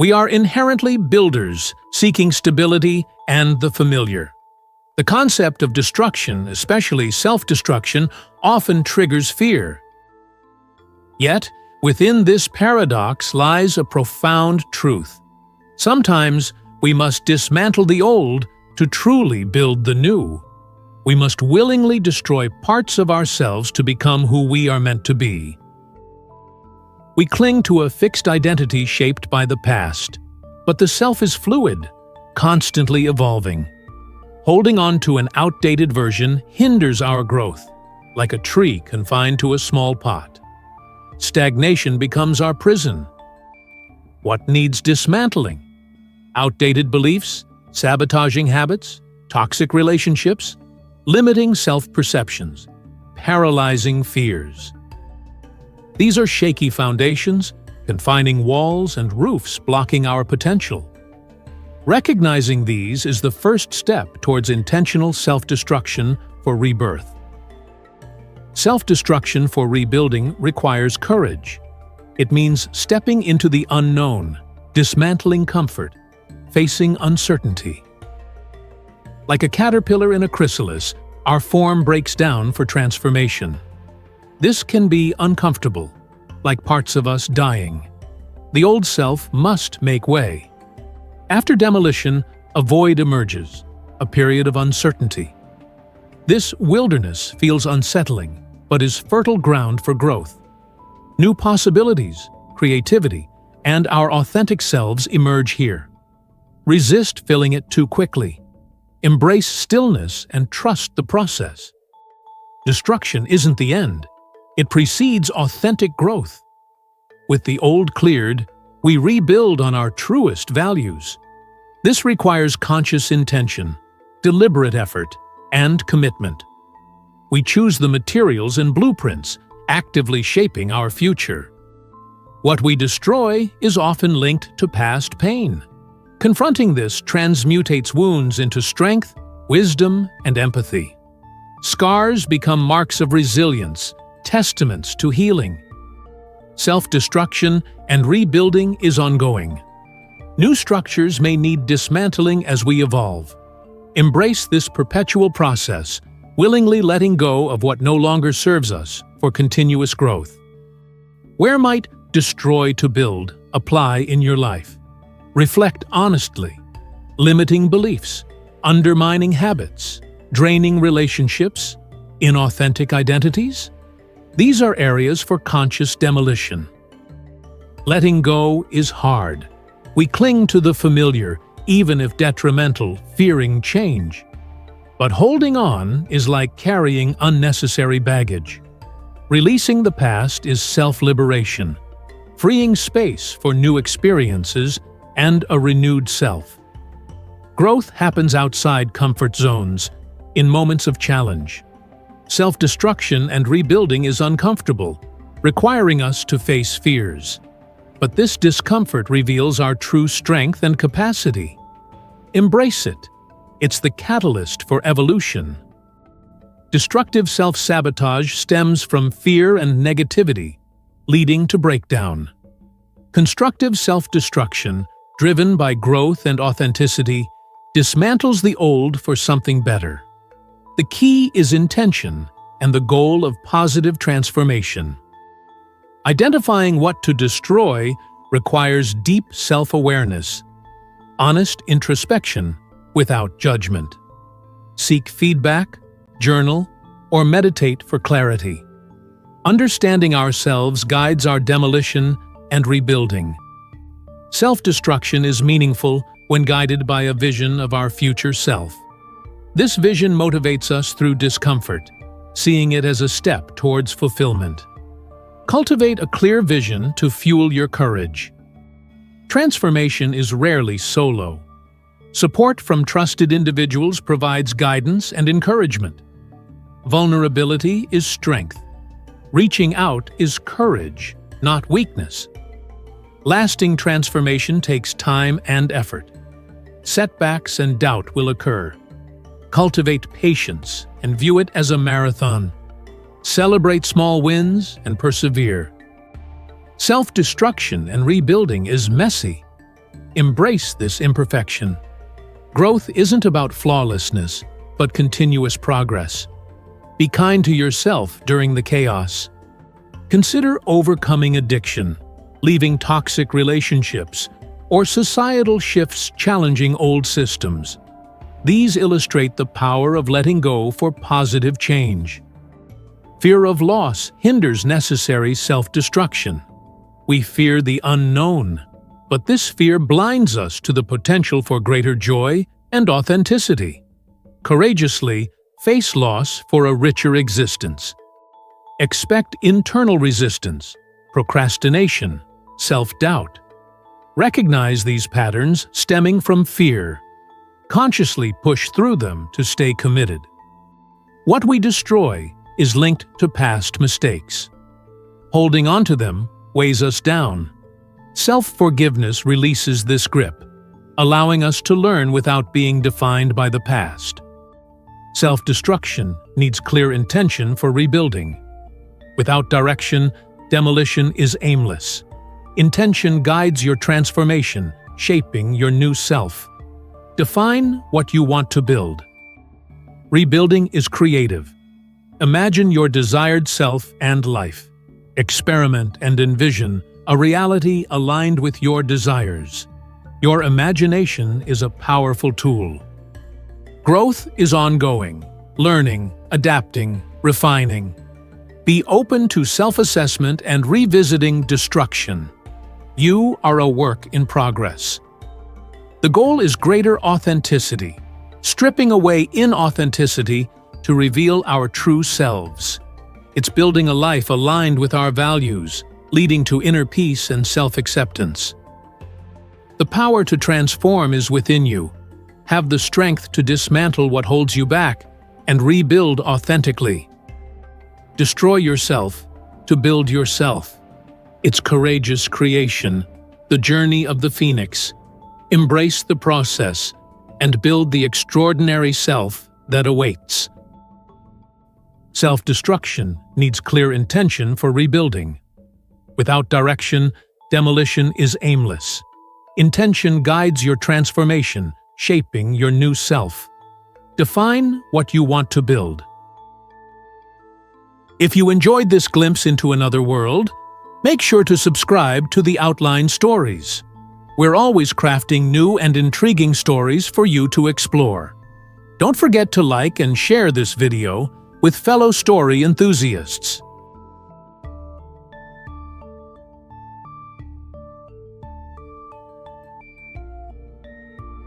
We are inherently builders, seeking stability and the familiar. The concept of destruction, especially self-destruction, often triggers fear. Yet, within this paradox lies a profound truth. Sometimes we must dismantle the old to truly build the new. We must willingly destroy parts of ourselves to become who we are meant to be. We cling to a fixed identity shaped by the past, but the self is fluid, constantly evolving. Holding on to an outdated version hinders our growth, like a tree confined to a small pot. Stagnation becomes our prison. What needs dismantling? Outdated beliefs, sabotaging habits, toxic relationships, limiting self-perceptions, paralyzing fears. These are shaky foundations, confining walls and roofs blocking our potential. Recognizing these is the first step towards intentional self-destruction for rebirth. Self-destruction for rebuilding requires courage. It means stepping into the unknown, dismantling comfort, facing uncertainty. Like a caterpillar in a chrysalis, our form breaks down for transformation. This can be uncomfortable, like parts of us dying. The old self must make way. After demolition, a void emerges, a period of uncertainty. This wilderness feels unsettling, but is fertile ground for growth. New possibilities, creativity, and our authentic selves emerge here. Resist filling it too quickly. Embrace stillness and trust the process. Destruction isn't the end. It precedes authentic growth. With the old cleared, we rebuild on our truest values. This requires conscious intention, deliberate effort, and commitment. We choose the materials and blueprints, actively shaping our future. What we destroy is often linked to past pain. Confronting this transmutates wounds into strength, wisdom, and empathy. Scars become marks of resilience, testaments to healing. Self-destruction and rebuilding is ongoing. New structures may need dismantling as we evolve. Embrace this perpetual process, willingly letting go of what no longer serves us for continuous growth. Where might destroy to build apply in your life? Reflect honestly. Limiting beliefs, undermining habits, draining relationships, inauthentic identities? These are areas for conscious demolition. Letting go is hard. We cling to the familiar, even if detrimental, fearing change. But holding on is like carrying unnecessary baggage. Releasing the past is self-liberation, freeing space for new experiences and a renewed self. Growth happens outside comfort zones, in moments of challenge. Self-destruction and rebuilding is uncomfortable, requiring us to face fears. But this discomfort reveals our true strength and capacity. Embrace it. It's the catalyst for evolution. Destructive self-sabotage stems from fear and negativity, leading to breakdown. Constructive self-destruction, driven by growth and authenticity, dismantles the old for something better. The key is intention and the goal of positive transformation. Identifying what to destroy requires deep self-awareness, honest introspection without judgment. Seek feedback, journal, or meditate for clarity. Understanding ourselves guides our demolition and rebuilding. Self-destruction is meaningful when guided by a vision of our future self. This vision motivates us through discomfort, seeing it as a step towards fulfillment. Cultivate a clear vision to fuel your courage. Transformation is rarely solo. Support from trusted individuals provides guidance and encouragement. Vulnerability is strength. Reaching out is courage, not weakness. Lasting transformation takes time and effort. Setbacks and doubt will occur. Cultivate patience and view it as a marathon. Celebrate small wins and persevere. Self-destruction and rebuilding is messy. Embrace this imperfection. Growth isn't about flawlessness, but continuous progress. Be kind to yourself during the chaos. Consider overcoming addiction, leaving toxic relationships, or societal shifts challenging old systems. These illustrate the power of letting go for positive change. Fear of loss hinders necessary self-destruction. We fear the unknown, but this fear blinds us to the potential for greater joy and authenticity. Courageously face loss for a richer existence. Expect internal resistance, procrastination, self-doubt. Recognize these patterns stemming from fear. Consciously push through them to stay committed. What we destroy is linked to past mistakes. Holding on to them weighs us down. Self-forgiveness releases this grip, allowing us to learn without being defined by the past. Self-destruction needs clear intention for rebuilding. Without direction, demolition is aimless. Intention guides your transformation, shaping your new self. Define what you want to build. Rebuilding is creative. Imagine your desired self and life. Experiment and envision a reality aligned with your desires. Your imagination is a powerful tool. Growth is ongoing, learning, adapting, refining. Be open to self-assessment and revisiting destruction. You are a work in progress. The goal is greater authenticity, stripping away inauthenticity to reveal our true selves. It's building a life aligned with our values, leading to inner peace and self-acceptance. The power to transform is within you. Have the strength to dismantle what holds you back and rebuild authentically. Destroy yourself to build yourself. It's courageous creation, the journey of the phoenix. Embrace the process and build the extraordinary self that awaits. Self-destruction needs clear intention for rebuilding. Without direction, demolition is aimless. Intention guides your transformation, shaping your new self. Define what you want to build. If you enjoyed this glimpse into another world, make sure to subscribe to the Outline Stories. We're always crafting new and intriguing stories for you to explore. Don't forget to like and share this video with fellow story enthusiasts.